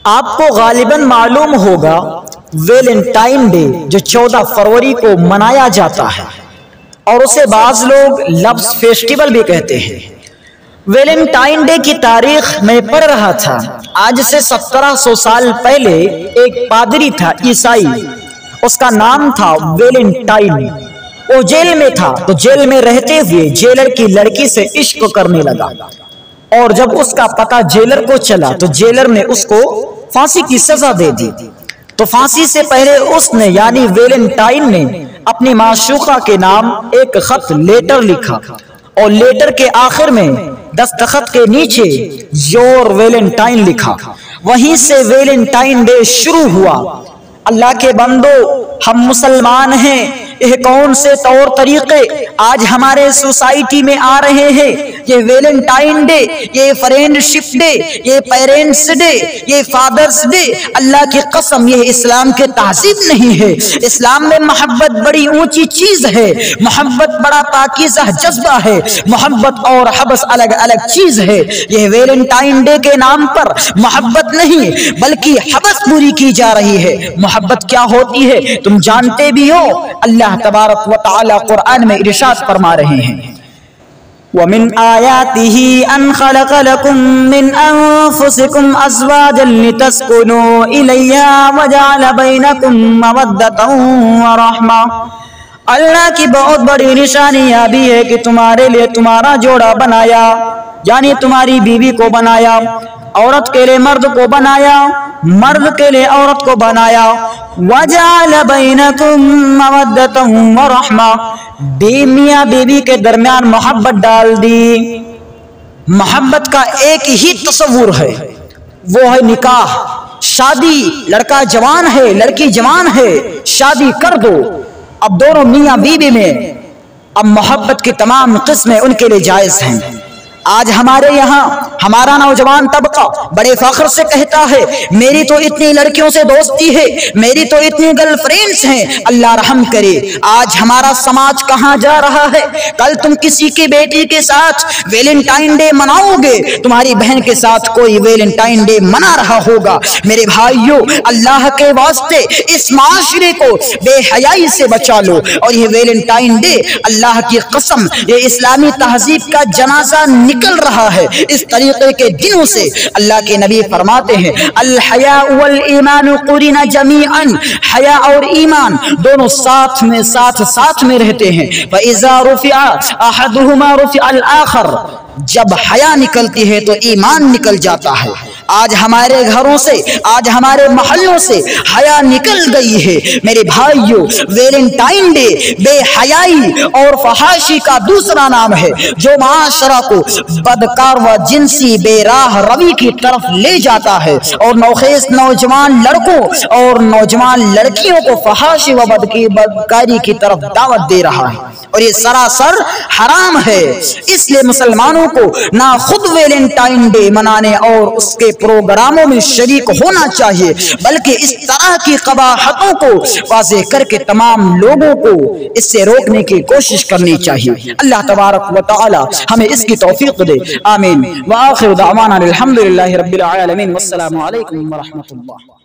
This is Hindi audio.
आपको गालिबन मालूम होगा वैलेंटाइन डे जो 14 फरवरी को मनाया जाता है और उसे बाज लोग लव्स फेस्टिवल भी कहते हैं। वैलेंटाइन डे की तारीख मैं पढ़ रहा था। आज से 1700 साल पहले एक पादरी था ईसाई, उसका नाम था वैलेंटाइन। वो जेल में था तो जेल में रहते हुए जेलर की लड़की से इश्क करने लगा और जब उसका पता जेलर को चला तो जेलर ने उसको फांसी की सजा दे दी। तो फांसी से पहले उसने यानी वैलेंटाइन ने अपनी माशूका के नाम एक खत लेटर लिखा और लेटर के आखिर में दस्तखत के नीचे योर वैलेंटाइन लिखा। वहीं से वैलेंटाइन डे शुरू हुआ। अल्लाह के बंदो, हम मुसलमान हैं, यह कौन से तौर तरीके आज हमारे सोसाइटी में आ रहे हैं। ये वैलेंटाइन डे, ये फ्रेंडशिप डे, ये पेरेंट्स डे, ये फादर्स डे, अल्लाह की कसम ये इस्लाम के तहजीब नहीं है। इस्लाम में मोहब्बत बड़ी ऊंची चीज है, मोहब्बत बड़ा पाकीज़ा जज्बा है। मोहब्बत और हबस अलग अलग चीज है। यह वैलेंटाइन डे के नाम पर मोहब्बत नहीं बल्कि हबस पूरी की जा रही है। मोहब्बत क्या होती है तुम जानते भी हो। अल्लाह तबारक व तआला कुरान में इरशाद फरमा रहे हैं, वमिन आयातिही अन खलक़ लकुम मिन अनफुसिकुम अज़वाजन लितस्कुनू इलैहा व जअल बैनकुम मवद्दतन व रहमा। अल्लाह की बहुत बड़ी निशानी यह भी है कि तुम्हारे लिए तुम्हारा जोड़ा बनाया, यानी तुम्हारी बीवी को बनाया, औरत के लिए मर्द को बनाया, मर्द के लिए औरत को बनाया। वजअल बैनकुम मवद्दतन व रहमा, मियां बीवी के दरमियान मोहब्बत डाल दी। मोहब्बत का एक ही तस्वुर है, वो है निकाह, शादी। लड़का जवान है, लड़की जवान है, शादी कर दो। अब दोनों मियां बीवी में अब मोहब्बत की तमाम किस्में उनके लिए जायज हैं। आज हमारे यहाँ हमारा नौजवान तबका बड़े फख्र से कहता है, मेरी तो इतनी लड़कियों से दोस्ती है, मेरी तो इतनी गर्लफ्रेंड्स हैं। अल्लाह रहम करे, आज हमारा समाज कहाँ जा रहा है। कल तुम किसी की बेटी के साथ वैलेंटाइन डे मनाओगे, तुम्हारी बहन के साथ कोई वैलेंटाइन डे मना रहा होगा। मेरे भाइयों, अल्लाह के वास्ते इस माशरे को बेहयाई से बचा लो। और ये वैलेंटाइन डे अल्लाह की कसम ये इस्लामी तहजीब का जनाजा निकल रहा है। इस तरीके के दिनों से अल्लाह के नबी फरमाते हैं, अल हया वल ईमान कुरिना जमीअन, हया और ईमान दोनों साथ में रहते हैं। व इज़ा रुफ़िअ अहदुहुमा रुफ़िअ अल आखर, जब हया निकलती है तो ईमान निकल जाता है। आज हमारे घरों से, आज हमारे मोहल्लों से हया निकल गई है। मेरे भाइयों, वैलेंटाइन डे बेहयाई और फहाशी का दूसरा नाम है जो माशरा को बदकार व जिनसी बेराह रवी की तरफ ले जाता है और नौखेज नौजवान लड़कों और नौजवान लड़कियों को फहाशी व बदकारी की तरफ दावत दे रहा है और ये सरासर हराम है। इसलिए मुसलमानों को ना खुद वैलेंटाइन डे मनाने और उसके प्रोग्रामों में शरीक होना चाहिए, बल्कि इस तरह की कबाहतों को वाज़ेह करके तमाम लोगों को इससे रोकने की कोशिश करनी चाहिए। अल्लाह तबारक व तआला हमें इसकी तौफीक दे। आमीन। व आखिर दावाना अल्हम्दुलिल्लाहि रब्बिल आलमीन। वस्सलामु अलैकुम व रहमतुल्लाह।